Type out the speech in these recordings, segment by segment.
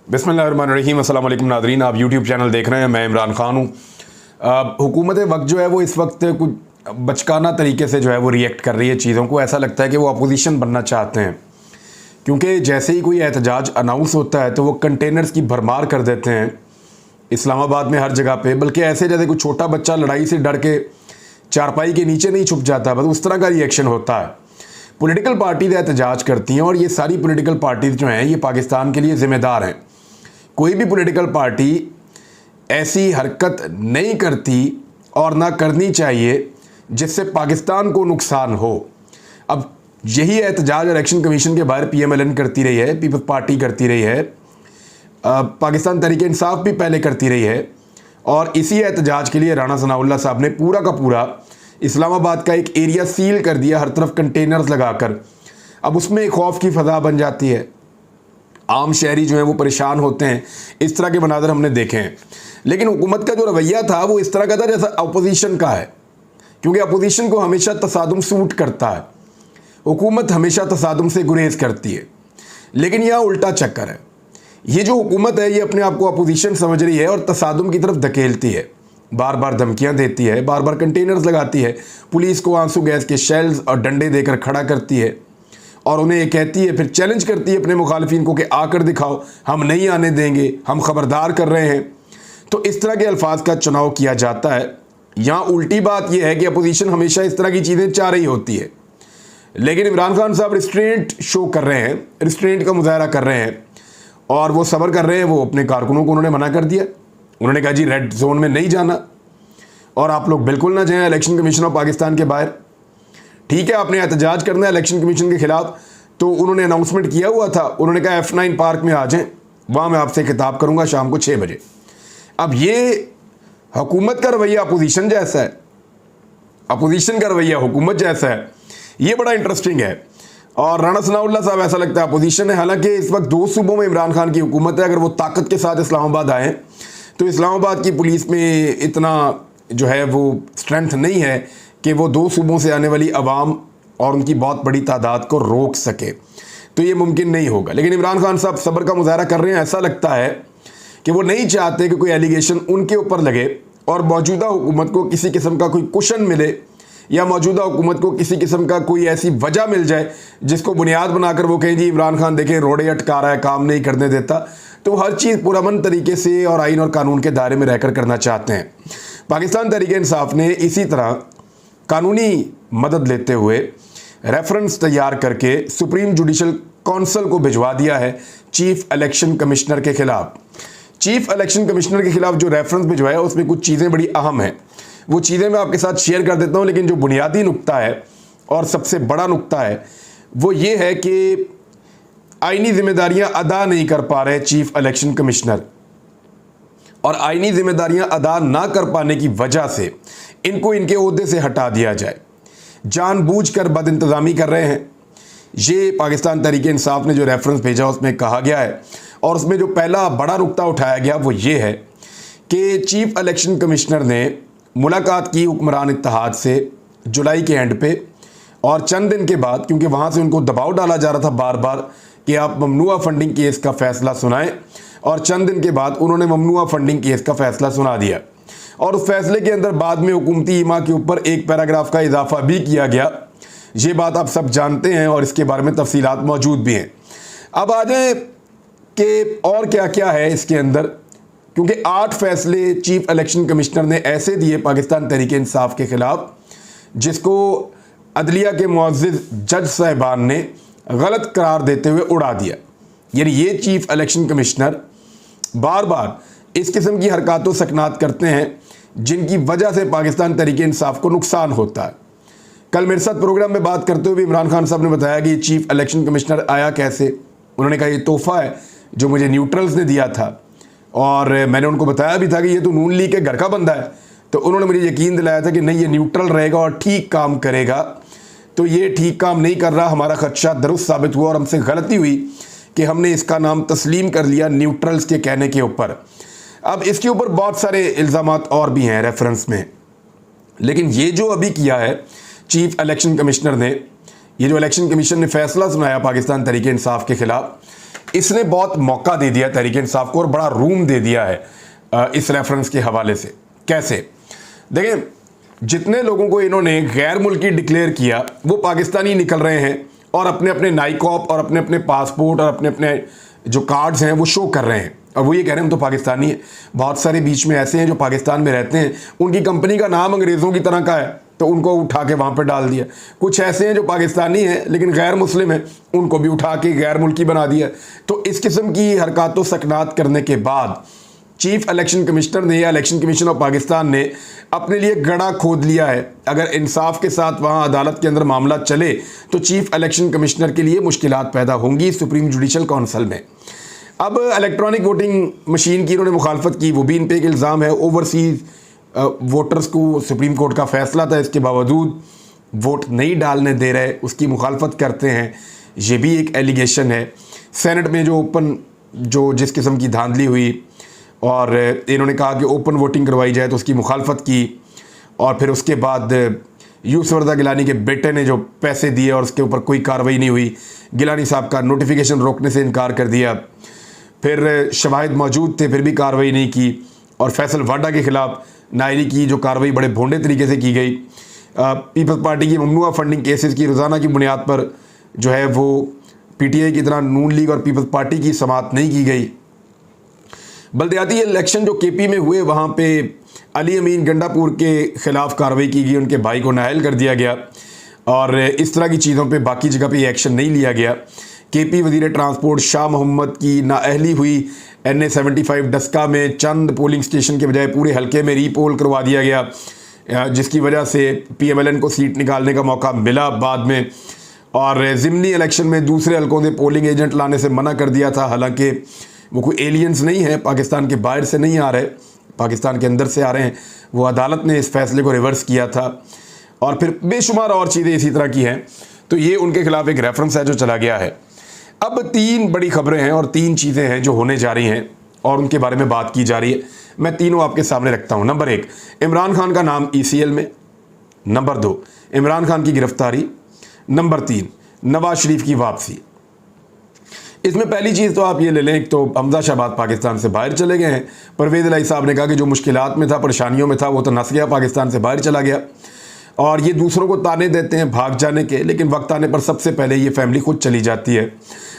बिस्मिल्लाहिर्रहमानिर्रहीम। अस्सलाम वालेकुम नादरीन, आप यूट्यूब चैनल देख रहे हैं। मैं इमरान खान हूँ। हुकूमत वक्त जो है वो इस वक्त कुछ बचकाना तरीके से जो है वो रिएक्ट कर रही है चीज़ों को। ऐसा लगता है कि वो अपोजिशन बनना चाहते हैं, क्योंकि जैसे ही कोई एहतजाज अनाउंस होता है तो वो कंटेनर्स की भरमार कर देते हैं इस्लामाबाद में हर जगह पे। बल्कि ऐसे जैसे कोई छोटा बच्चा लड़ाई से डर के चारपाई के नीचे नहीं छुप जाता, बस उस तरह का रिएक्शन होता है। पॉलिटिकल पार्टीज एहतजाज करती हैं और ये सारी पॉलिटिकल पार्टीज जो हैं ये पाकिस्तान के लिए ज़िम्मेदार हैं। कोई भी पॉलिटिकल पार्टी ऐसी हरकत नहीं करती और ना करनी चाहिए जिससे पाकिस्तान को नुकसान हो। अब यही एहतजाज इलेक्शन कमीशन के बाहर PMLN करती रही है, पीपल्स पार्टी करती रही है, पाकिस्तान तहरीक इंसाफ भी पहले करती रही है। और इसी एहतजाज के लिए राणा सनाउल्लाह साहब ने पूरा का पूरा इस्लामाबाद का एक एरिया सील कर दिया, हर तरफ कंटेनर्स लगाकर। अब उसमें एक खौफ की फ़ज़ा बन जाती है, आम शहरी जो हैं वो परेशान होते हैं। इस तरह के मनाज़र हमने देखे हैं। लेकिन हुकूमत का जो रवैया था वो इस तरह का था जैसा अपोजिशन का है, क्योंकि अपोजिशन को हमेशा तसादुम सूट करता है। हुकूमत हमेशा तसादुम से गुरेज करती है, लेकिन यह उल्टा चक्कर है। ये जो हुकूमत है ये अपने आप को अपोजिशन समझ रही है और तसादुम की तरफ धकेलती है, बार बार धमकियाँ देती है, बार बार कंटेनर्स लगाती है, पुलिस को आंसू गैस के शेल्स और डंडे देकर खड़ा करती है और उन्हें ये कहती है, फिर चैलेंज करती है अपने मुखालिफिन को कि आकर दिखाओ, हम नहीं आने देंगे, हम खबरदार कर रहे हैं। तो इस तरह के अल्फाज का चुनाव किया जाता है। यहाँ उल्टी बात यह है कि अपोजिशन हमेशा इस तरह की चीज़ें चाह रही होती है, लेकिन इमरान खान साहब रिस्ट्रेंट शो कर रहे हैं, रिस्ट्रेंट का मुजाहरा कर रहे हैं और वो सब्र कर रहे हैं। वो अपने कारकुनों को उन्होंने मना कर दिया, उन्होंने कहा जी रेड जोन में नहीं जाना और आप लोग बिल्कुल ना जाएं इलेक्शन कमीशन ऑफ पाकिस्तान के बाहर। ठीक है, आपने एहतजाज करना है इलेक्शन कमीशन के खिलाफ, तो उन्होंने अनाउंसमेंट किया हुआ था, उन्होंने कहा F9 पार्क में आ जाएं, वहाँ मैं आपसे खिताब करूँगा शाम को 6 बजे। अब ये हुकूमत का रवैया अपोजिशन जैसा है, अपोजिशन का रवैया हुकूमत जैसा है। ये बड़ा इंटरेस्टिंग है। और राणा सनाउल्लाह साहब ऐसा लगता है अपोजिशन है। हालांकि इस वक्त 2 सूबों में इमरान खान की हुकूमत है। अगर वो ताकत के साथ इस्लामाबाद आए तो इस्लामाबाद की पुलिस में इतना जो है वो स्ट्रेंथ नहीं है कि वो 2 सूबों से आने वाली आवाम और उनकी बहुत बड़ी तादाद को रोक सके, तो ये मुमकिन नहीं होगा। लेकिन इमरान खान साहब सब्र का मुजाहरा कर रहे हैं। ऐसा लगता है कि वो नहीं चाहते कि कोई एलिगेशन उनके ऊपर लगे और मौजूदा हुकूमत को किसी किस्म का कोई कुशन मिले या मौजूदा हुकूमत को किसी किस्म का कोई ऐसी वजह मिल जाए जिसको बुनियाद बनाकर वो कहें जी इमरान खान देखें रोड़े अटका रहा है, काम नहीं करने देता। तो हर चीज़ पुरअमन तरीके से और आइन और कानून के दायरे में रहकर करना चाहते हैं। पाकिस्तान तहरीक इंसाफ ने इसी तरह कानूनी मदद लेते हुए रेफरेंस तैयार करके सुप्रीम जुडिशल काउंसिल को भिजवा दिया है चीफ इलेक्शन कमिश्नर के खिलाफ। चीफ इलेक्शन कमिश्नर के खिलाफ जो रेफरेंस भिजवाया उसमें कुछ चीज़ें बड़ी अहम हैं, वो चीज़ें मैं आपके साथ शेयर कर देता हूँ। लेकिन जो बुनियादी नुक्ता है और सबसे बड़ा नुक्ता है वो ये है कि आईनी जिम्मेदारियां अदा नहीं कर पा रहे चीफ इलेक्शन कमिश्नर, और आईनी जिम्मेदारियां अदा ना कर पाने की वजह से इनको इनके ओहदे से हटा दिया जाए। जानबूझकर बदइंतज़ामी कर रहे हैं। ये पाकिस्तान तहरीक इंसाफ ने जो रेफरेंस भेजा उसमें कहा गया है, और उसमें जो पहला बड़ा नुक्ता उठाया गया वो ये है कि चीफ इलेक्शन कमिश्नर ने मुलाकात की हुक्मरान इत्तेहाद से जुलाई के एंड पे, और चंद दिन के बाद, क्योंकि वहाँ से उनको दबाव डाला जा रहा था बार बार कि आप ममनुआ फंडिंग केस का फ़ैसला सुनाएं, और चंद दिन के बाद उन्होंने ममनुआ फंडिंग केस का फ़ैसला सुना दिया। और उस फैसले के अंदर बाद में हुकूमती ईमा के ऊपर एक पैराग्राफ का इजाफा भी किया गया। ये बात आप सब जानते हैं और इसके बारे में तफसीलात मौजूद भी हैं। अब आ जाए कि और क्या क्या है इसके अंदर, क्योंकि 8 फैसले चीफ इलेक्शन कमिश्नर ने ऐसे दिए पाकिस्तान तहरीक इंसाफ के ख़िलाफ़ जिसको अदलिया के मुअज़्ज़िज़ जज साहिबान ने गलत करार देते हुए उड़ा दिया। यानी ये चीफ इलेक्शन कमिश्नर बार बार इस किस्म की हरकतों सकनात करते हैं जिनकी वजह से पाकिस्तान तहरीक इंसाफ को नुकसान होता है। कल मेरे साथ प्रोग्राम में बात करते हुए इमरान खान साहब ने बताया कि चीफ इलेक्शन कमिश्नर आया कैसे। उन्होंने कहा ये तोहफ़ा है जो मुझे न्यूट्रल्स ने दिया था, और मैंने उनको बताया भी था कि ये तो नून लीग के घर का बंदा है। तो उन्होंने मुझे यकीन दिलाया था कि नहीं, ये न्यूट्रल रहेगा और ठीक काम करेगा। तो ये ठीक काम नहीं कर रहा, हमारा खदशा दुरुस्त साबित हुआ और हमसे गलती हुई कि हमने इसका नाम तस्लीम कर लिया न्यूट्रल्स के कहने के ऊपर। अब इसके ऊपर बहुत सारे इल्ज़ामात और भी हैं रेफरेंस में, लेकिन ये जो अभी किया है चीफ इलेक्शन कमिश्नर ने, ये जो इलेक्शन कमीशन ने फैसला सुनाया पाकिस्तान तहरीक इंसाफ के खिलाफ, इसने बहुत मौका दे दिया तहरीक इंसाफ को और बड़ा रूम दे दिया है इस रेफरेंस के हवाले से। कैसे? देखें, जितने लोगों को इन्होंने गैर मुल्की डिक्लेयर किया वो पाकिस्तानी निकल रहे हैं और अपने अपने नाइकॉप और अपने अपने पासपोर्ट और अपने अपने जो कार्ड्स हैं वो शो कर रहे हैं और वो ये कह रहे हैं हम तो पाकिस्तानी हैं। बहुत सारे बीच में ऐसे हैं जो पाकिस्तान में रहते हैं, उनकी कंपनी का नाम अंग्रेज़ों की तरह का है तो उनको उठा के वहाँ पर डाल दिया। कुछ ऐसे हैं जो पाकिस्तानी हैं लेकिन गैर मुस्लिम हैं, उनको भी उठा के गैर मुल्की बना दिया। तो इस किस्म की हरकतों सकनात करने के बाद चीफ इलेक्शन कमिश्नर ने या इलेक्शन कमीशन ऑफ पाकिस्तान ने अपने लिए गड़ा खोद लिया है। अगर इंसाफ के साथ वहाँ अदालत के अंदर मामला चले तो चीफ इलेक्शन कमिश्नर के लिए मुश्किलात पैदा होंगी सुप्रीम जुडिशल काउंसिल में। अब इलेक्ट्रॉनिक वोटिंग मशीन की इन्होंने मुखालफत की, वो भी इन पे एक इल्ज़ाम है। ओवरसीज़ वोटर्स को सुप्रीम कोर्ट का फैसला था, इसके बावजूद वोट नहीं डालने दे रहे, उसकी मुखालफत करते हैं, ये भी एक एलिगेशन है। सेनेट में जो ओपन जो जिस किस्म की धांधली हुई और इन्होंने कहा कि ओपन वोटिंग करवाई जाए तो उसकी मुखालफत की और फिर उसके बाद यूसुफ रज़ा गिलानी के बेटे ने जो पैसे दिए और उसके ऊपर कोई कार्रवाई नहीं हुई, गिलानी साहब का नोटिफिकेशन रोकने से इनकार कर दिया। फिर शवाहिद मौजूद थे फिर भी कार्रवाई नहीं की और फैसल वाडा के ख़िलाफ़ नायरी की जो कार्रवाई बड़े भोंडे तरीके से की गई। पीपल्स पार्टी की ममनुआ फंडिंग केसेस की रोज़ाना की बुनियाद पर जो है वो पीटीआई की तरह नून लीग और पीपल्स पार्टी की समाअत नहीं की गई। बल्दियाती इलेक्शन जो केपी में हुए वहाँ पे अली अमीन गंडापुर के ख़िलाफ़ कार्रवाई की गई, उनके भाई को नाअहल कर दिया गया और इस तरह की चीज़ों पे बाकी जगह पे एक्शन नहीं लिया गया। केपी वज़ीर ट्रांसपोर्ट शाह मोहम्मद की नाअहली हुई NA 75 डस्का में चंद पोलिंग स्टेशन के बजाय पूरे हलके में रीपोल करवा दिया गया, जिसकी वजह से PMLN को सीट निकालने का मौका मिला बाद में। और ज़िमनी इलेक्शन में दूसरे हलकों से पोलिंग एजेंट लाने से मना कर दिया था, हालांकि वो कोई एलियंस नहीं है, पाकिस्तान के बाहर से नहीं आ रहे, पाकिस्तान के अंदर से आ रहे हैं। वो अदालत ने इस फैसले को रिवर्स किया था और फिर बेशुमार और चीज़ें इसी तरह की हैं। तो ये उनके खिलाफ एक रेफरेंस है जो चला गया है। अब 3 बड़ी खबरें हैं और 3 चीज़ें हैं जो होने जा रही हैं और उनके बारे में बात की जा रही है। मैं तीनों आपके सामने रखता हूँ। नंबर 1, इमरान खान का नाम ECL में। नंबर 2, इमरान खान की गिरफ्तारी। नंबर 3, नवाज शरीफ की वापसी। इसमें पहली चीज़ तो आप ये ले लें, एक तो हमजा शहबाज पाकिस्तान से बाहर चले गए हैं। परवेज़ इलाही साहब ने कहा कि जो मुश्किलात में था, परेशानियों में था, वो तो नस गया, पाकिस्तान से बाहर चला गया। और ये दूसरों को ताने देते हैं भाग जाने के, लेकिन वक्त आने पर सबसे पहले ये फैमिली खुद चली जाती है।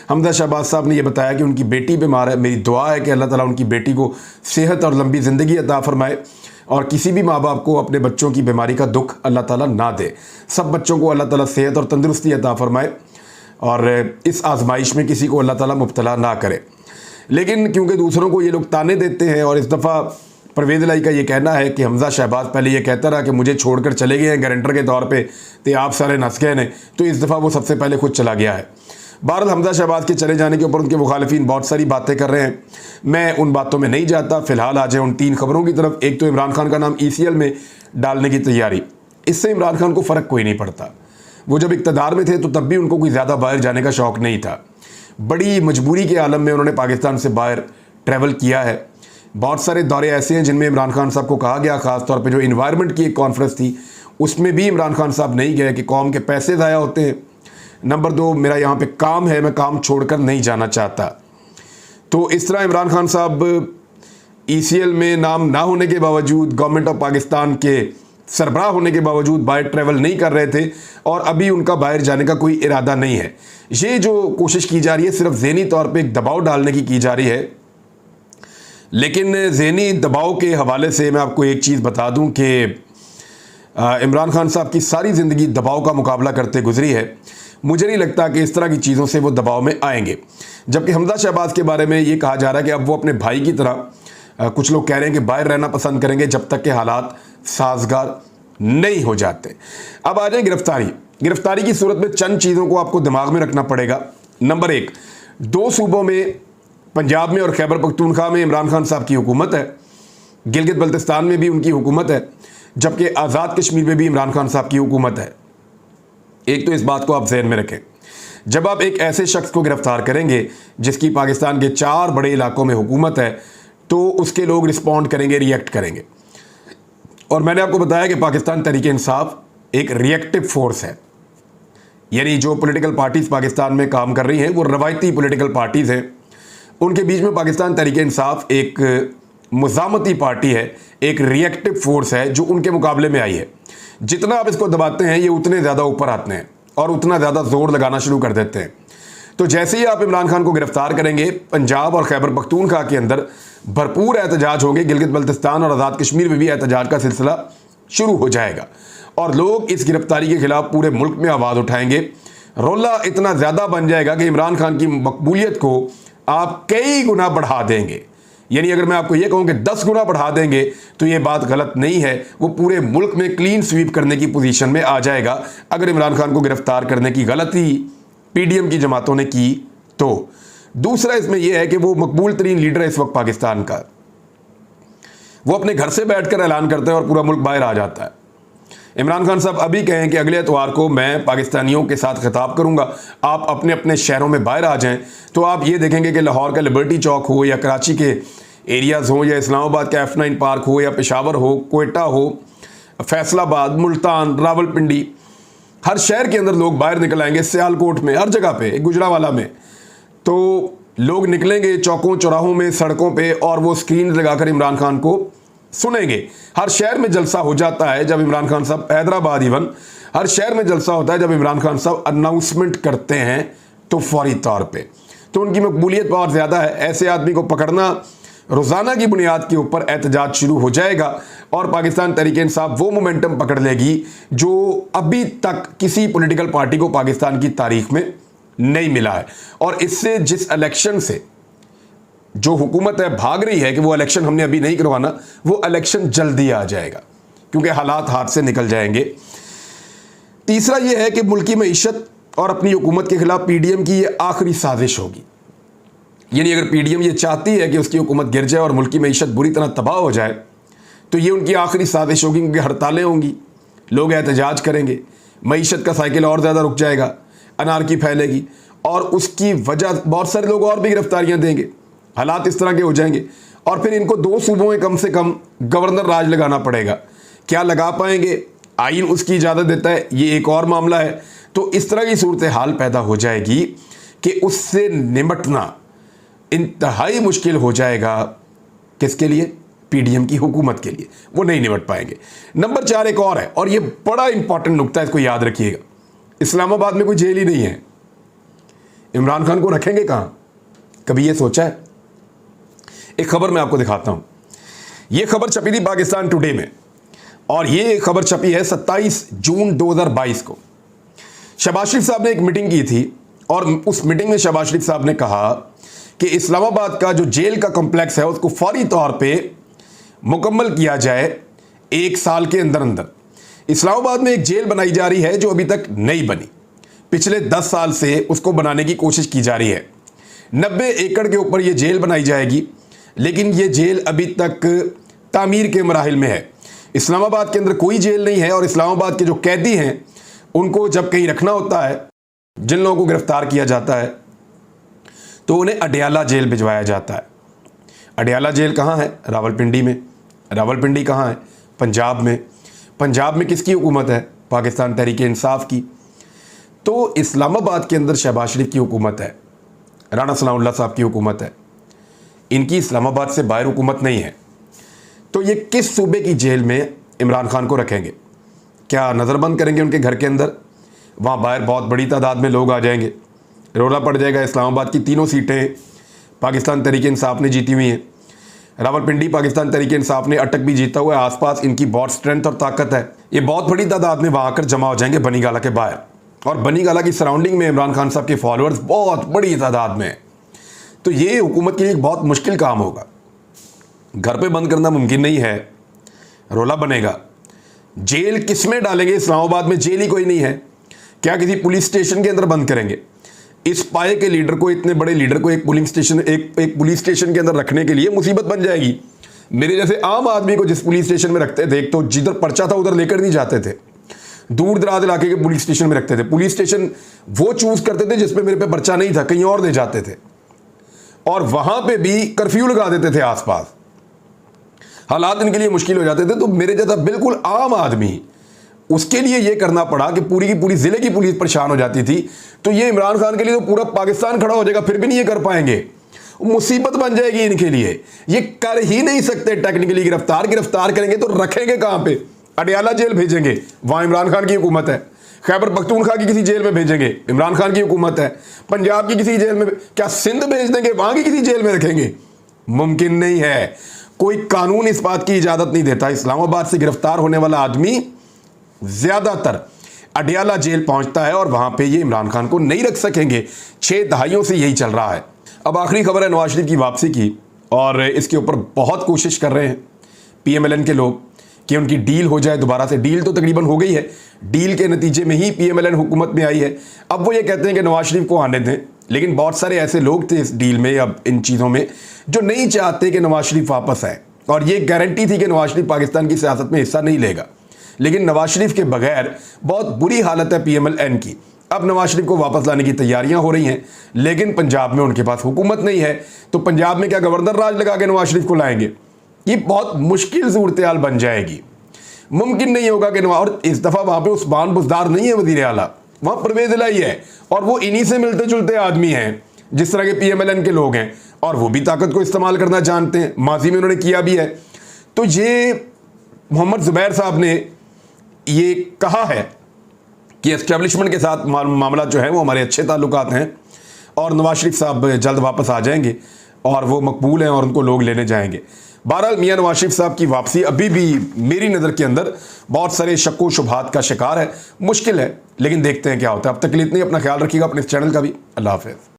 हमजा शहबाज साहब ने यह बताया कि उनकी बेटी बीमार है, मेरी दुआ है कि अल्लाह ताला उनकी बेटी को सेहत और लंबी ज़िंदगी अता फरमाए और किसी भी माँ बाप को अपने बच्चों की बीमारी का दुख अल्लाह ताला ना दे। सब बच्चों को अल्लाह ताला सेहत और तंदुरुस्ती अता फरमाए और इस आजमाइश में किसी को अल्लाह ताला मुब्तला ना करे। लेकिन क्योंकि दूसरों को ये लोग ताने देते हैं और इस दफ़ा परवेज़ इलाही का ये कहना है कि हमजा शहबाज पहले ये कहता रहा कि मुझे छोड़कर चले गए हैं गारंटर के तौर पे, तो आप सारे नस गए हैं, तो इस दफ़ा वो सबसे पहले खुद चला गया है। बहरहाल हमजा शहबाज के चले जाने के ऊपर उनके मुखालिफिन बहुत सारी बातें कर रहे हैं, मैं उन बातों में नहीं जाता। फ़िलहाल आ जाए उन 3 खबरों की तरफ। एक तो इमरान खान का नाम ECL में डालने की तैयारी, इससे इमरान खान को फ़र्क कोई नहीं पड़ता। वो जब इक़्तिदार में थे तो तब भी उनको कोई ज़्यादा बाहर जाने का शौक़ नहीं था। बड़ी मजबूरी के आलम में उन्होंने पाकिस्तान से बाहर ट्रैवल किया है। बहुत सारे दौरे ऐसे हैं जिनमें इमरान खान साहब को कहा गया, ख़ास तौर पे जो इन्वायरमेंट की एक कॉन्फ्रेंस थी उसमें भी इमरान खान साहब नहीं गए कि कौम के पैसे ज़ाया होते हैं। नंबर 2, मेरा यहाँ पे काम है, मैं काम छोड़कर नहीं जाना चाहता। तो इस तरह इमरान खान साहब ECL में नाम ना होने के बावजूद, गवर्नमेंट ऑफ पाकिस्तान के सरबराह होने के बावजूद बाहर ट्रैवल नहीं कर रहे थे और अभी उनका बाहर जाने का कोई इरादा नहीं है। ये जो कोशिश की जा रही है सिर्फ ज़हनी तौर पे एक दबाव डालने की जा रही है। लेकिन ज़हनी दबाव के हवाले से मैं आपको एक चीज़ बता दूं कि इमरान खान साहब की सारी ज़िंदगी दबाव का मुकाबला करते गुजरी है। मुझे नहीं लगता कि इस तरह की चीज़ों से वो दबाव में आएंगे। जबकि हमजा शहबाज के बारे में ये कहा जा रहा है कि अब वो अपने भाई की तरह कुछ लोग कह रहे हैं कि बाहर रहना पसंद करेंगे जब तक के हालात साजगार नहीं हो जाते। अब आ जाए गिरफ्तारी। गिरफ्तारी की सूरत में चंद चीज़ों को आपको दिमाग में रखना पड़ेगा। नंबर 1, 2 सूबों में, पंजाब में और खैबर पख्तूनख्वा में इमरान खान साहब की हुकूमत है, गिलगित बल्तिस्तान में भी उनकी हुकूमत है, जबकि आज़ाद कश्मीर में भी इमरान खान साहब की हुकूमत है। एक तो इस बात को आप जहन में रखें। जब आप एक ऐसे शख्स को गिरफ्तार करेंगे जिसकी पाकिस्तान के 4 बड़े इलाकों में हुकूमत है, तो उसके लोग रिस्पॉन्ड करेंगे, रिएक्ट करेंगे। और मैंने आपको बताया कि पाकिस्तान तहरीक इंसाफ एक रिएक्टिव फोर्स है, यानी जो पॉलिटिकल पार्टीज़ पाकिस्तान में काम कर रही हैं वो रवायती पॉलिटिकल पार्टीज़ हैं उनके बीच में पाकिस्तान तहरीक इंसाफ एक मुज़ामती पार्टी है, एक रिएक्टिव फोर्स है जो उनके मुकाबले में आई है। जितना आप इसको दबाते हैं ये उतने ज़्यादा ऊपर आते हैं और उतना ज़्यादा जोर लगाना शुरू कर देते हैं। तो जैसे ही आप इमरान खान को गिरफ्तार करेंगे, पंजाब और खैबर पख्तूनख्वा के अंदर भरपूर एहतजाज होंगे, गिलगित बल्तिस्तान और आज़ाद कश्मीर में भी एहतजाज का सिलसिला शुरू हो जाएगा और लोग इस गिरफ्तारी के खिलाफ पूरे मुल्क में आवाज़ उठाएंगे। रोला इतना ज़्यादा बन जाएगा कि इमरान खान की मकबूलियत को आप कई गुना बढ़ा देंगे। यानी अगर मैं आपको यह कहूं कि 10 गुना बढ़ा देंगे तो यह बात गलत नहीं है। वो पूरे मुल्क में क्लीन स्वीप करने की पोजीशन में आ जाएगा अगर इमरान खान को गिरफ्तार करने की गलती पीडीएम की जमातों ने की तो। दूसरा इसमें यह है कि वो मकबूल तरीन लीडर है इस वक्त पाकिस्तान का, वो अपने घर से बैठकर ऐलान करते हैं और पूरा मुल्क बाहर आ जाता है। इमरान खान साहब अभी कहें कि अगले एतवार को मैं पाकिस्तानियों के साथ खिताब करूंगा, आप अपने अपने शहरों में बाहर आ जाएं, तो आप ये देखेंगे कि लाहौर का लिबर्टी चौक हो या कराची के एरियाज़ हो या इस्लामाबाद का F9 पार्क हो या पेशावर हो, कोयटा हो, फैसलाबाद, मुल्तान, रावलपिंडी, हर शहर के अंदर लोग बाहर निकल आएंगे। सियालकोट में, हर जगह पे, गुजरावाला में, तो लोग निकलेंगे चौकों चौराहों में, सड़कों पे, और वो स्क्रीन लगाकर इमरान खान को सुनेंगे। हर शहर में जलसा हो जाता है जब इमरान खान साहब, हैदराबाद इवन, हर शहर में जलसा होता है जब इमरान खान साहब अनाउंसमेंट करते हैं तो फौरी तौर पे तो उनकी मकबूलियत बहुत ज़्यादा है। ऐसे आदमी को पकड़ना रोज़ाना की बुनियाद के ऊपर एहतजाज शुरू हो जाएगा और पाकिस्तान तहरीक इंसाफ वो मोमेंटम पकड़ लेगी जो अभी तक किसी पॉलिटिकल पार्टी को पाकिस्तान की तारीख में नहीं मिला है। और इससे जिस इलेक्शन से जो हुकूमत है भाग रही है कि वो इलेक्शन हमने अभी नहीं करवाना, वो इलेक्शन जल्दी आ जाएगा क्योंकि हालात हाथ से निकल जाएंगे। तीसरा ये है कि मुल्की मईशत और अपनी हुकूमत के खिलाफ पीडीएम की ये आखिरी साजिश होगी। यानी अगर पीडीएम ये चाहती है कि उसकी हुकूमत गिर जाए और मुल्की मईशत बुरी तरह तबाह हो जाए तो ये उनकी आखिरी साजिश होगी, क्योंकि हड़तालें होंगी, लोग एहतजाज करेंगे, मईशत का साइकिल और ज़्यादा रुक जाएगा, अनारकी फैलेगी और उसकी वजह बहुत सारे लोग और भी गिरफ्तारियाँ देंगे। हालात इस तरह के हो जाएंगे और फिर इनको 2 सूबों में कम से कम गवर्नर राज लगाना पड़ेगा। क्या लगा पाएंगे, आइन उसकी इजाज़त देता है, ये एक और मामला है। तो इस तरह की सूरत हाल पैदा हो जाएगी कि उससे निपटना इंतहाई मुश्किल हो जाएगा। किसके लिए? पीडीएम की हुकूमत के लिए, वो नहीं निपट पाएंगे। नंबर 4 एक और है और ये बड़ा इंपॉर्टेंट नुकता है, इसको याद रखिएगा। इस्लामाबाद में कोई जेल ही नहीं है, इमरान खान को रखेंगे कहाँ? कभी ये सोचा है? एक खबर मैं आपको दिखाता हूं। यह खबर छपी थी पाकिस्तान टुडे में और ये खबर छपी है 27 जून 2022 को। शहबाज शरीफ साहब ने एक मीटिंग की थी और उस मीटिंग में शहबाज शरीफ साहब ने कहा कि इस्लामाबाद का जो जेल का कॉम्प्लेक्स है उसको फौरी तौर पे मुकम्मल किया जाए 1 साल के अंदर अंदर। इस्लामाबाद में एक जेल बनाई जा रही है जो अभी तक नहीं बनी, पिछले 10 साल से उसको बनाने की कोशिश की जा रही है। 90 एकड़ के ऊपर ये जेल बनाई जाएगी, लेकिन ये जेल अभी तक तामीर के मराहिल में है। इस्लामाबाद के अंदर कोई जेल नहीं है और इस्लामाबाद के जो कैदी हैं उनको जब कहीं रखना होता है, जिन लोगों को गिरफ्तार किया जाता है, तो उन्हें अडयाला जेल भिजवाया जाता है। अडयाला जेल कहाँ है? रावलपिंडी में। रावलपिंडी कहाँ है? पंजाब में। पंजाब में किसकी हुकूमत है? पाकिस्तान तहरीक इंसाफ की। तो इस्लामाबाद के अंदर शहबाज शरीफ की हुकूमत है, राणा सनाउल्लाह साहब की हुकूमत है, इनकी इस्लामाबाद से बाहर हुकूमत नहीं है। तो ये किस सूबे की जेल में इमरान खान को रखेंगे? क्या नज़रबंद करेंगे उनके घर के अंदर? वहाँ बाहर बहुत बड़ी तादाद में लोग आ जाएंगे, रोला पड़ जाएगा। इस्लामाबाद की 3 सीटें पाकिस्तान तहरीक इंसाफ ने जीती हुई हैं। रावलपिंडी पाकिस्तान तहरीक इंसाफ ने अटक भी जीता हुआ है। आसपास इनकी बहुत स्ट्रेंथ और ताकत है। ये बहुत बड़ी तादाद में वहाँ आकर जमा हो जाएंगे बनीगाला के बाहर, और बनीगाला की सराउंडिंग में इमरान खान साहब के फॉलोअर्स बहुत बड़ी तादाद में है। तो ये हुकूमत के लिए बहुत मुश्किल काम होगा। घर पे बंद करना मुमकिन नहीं है, रोला बनेगा। जेल किस में डालेंगे? इस्लामाबाद में जेल ही कोई नहीं है। क्या किसी पुलिस स्टेशन के अंदर बंद करेंगे? इस पाए के लीडर को, इतने बड़े लीडर को एक पुलिस स्टेशन के अंदर रखने के लिए मुसीबत बन जाएगी। मेरे जैसे आम आदमी को जिस पुलिस स्टेशन में रखते थे, तो जिधर पर्चा था उधर लेकर नहीं जाते थे, दूर दराज इलाके के पुलिस स्टेशन में रखते थे। पुलिस स्टेशन वो चूज करते थे जिसमें मेरे पे पर्चा नहीं था, कहीं और ले जाते थे, और वहां पे भी कर्फ्यू लगा देते थे आसपास। हालात इनके लिए मुश्किल हो जाते थे। तो मेरे जैसा बिल्कुल आम आदमी, उसके लिए ये करना पड़ा कि पूरी की पूरी जिले की पुलिस परेशान हो जाती थी। तो ये इमरान खान के लिए तो पूरा पाकिस्तान खड़ा हो जाएगा, फिर भी नहीं ये कर पाएंगे। मुसीबत बन जाएगी इनके लिए। ये कर ही नहीं सकते टेक्निकली। गिरफ्तार करेंगे तो रखेंगे कहां पे? अडयाला जेल भेजेंगे, वहां इमरान खान की हुकूमत है। खैबर पख्तूनख्वा की किसी जेल में भेजेंगे, इमरान खान की हुकूमत है। पंजाब की किसी जेल में, क्या सिंध भेज देंगे, वहां की किसी जेल में रखेंगे? मुमकिन नहीं है। कोई कानून इस बात की इजाजत नहीं देता। इस्लामाबाद से गिरफ्तार होने वाला आदमी ज्यादातर अडयाला जेल पहुंचता है और वहां पे ये इमरान खान को नहीं रख सकेंगे। 6 दहाइयों से यही चल रहा है। अब आखिरी खबर है नवाज शरीफ की वापसी की, और इसके ऊपर बहुत कोशिश कर रहे हैं पीएमएलएन के लोग कि उनकी डील हो जाए दोबारा से। डील तो तकरीबन हो गई है, डील के नतीजे में ही पीएमएलएन हुकूमत में आई है। अब वो ये कहते हैं कि नवाज शरीफ को आने दें, लेकिन बहुत सारे ऐसे लोग थे इस डील में, अब इन चीज़ों में, जो नहीं चाहते कि नवाज शरीफ वापस आए। और ये गारंटी थी कि नवाज शरीफ पाकिस्तान की सियासत में हिस्सा नहीं लेगा। लेकिन नवाज शरीफ के बगैर बहुत बुरी हालत है पीएमएलएन की। अब नवाज शरीफ को वापस लाने की तैयारियां हो रही हैं, लेकिन पंजाब में उनके पास हुकूमत नहीं है। तो पंजाब में क्या गवर्नर राज लगा के नवाज शरीफ को लाएंगे? ये बहुत मुश्किल सूरत हाल बन जाएगी। मुमकिन नहीं होगा कि और इस दफा वहां पे उस्मान बुज़दार नहीं है वजीर आला, वहां परवेज इलाही है, और वो इन्हीं से मिलते जुलते आदमी हैं जिस तरह के पीएमएलएन के लोग हैं, और वो भी ताकत को इस्तेमाल करना जानते हैं, माजी में उन्होंने किया भी है। तो ये मोहम्मद जुबैर साहब ने ये कहा है कि एस्टेब्लिशमेंट के साथ मामला जो है वो हमारे अच्छे ताल्लुकात हैं, और नवाज शरीफ साहब जल्द वापस आ जाएंगे और वो मकबूल हैं और उनको लोग लेने जाएंगे। बहरहाल मियां नवाज शरीफ साहब की वापसी अभी भी मेरी नज़र के अंदर बहुत सारे शक्को शुबहात का शिकार है, मुश्किल है, लेकिन देखते हैं क्या होता है। अब तक के लिए इतना ही। अपना ख्याल रखिएगा, अपने इस चैनल का भी। अल्लाह हाफ़िज़।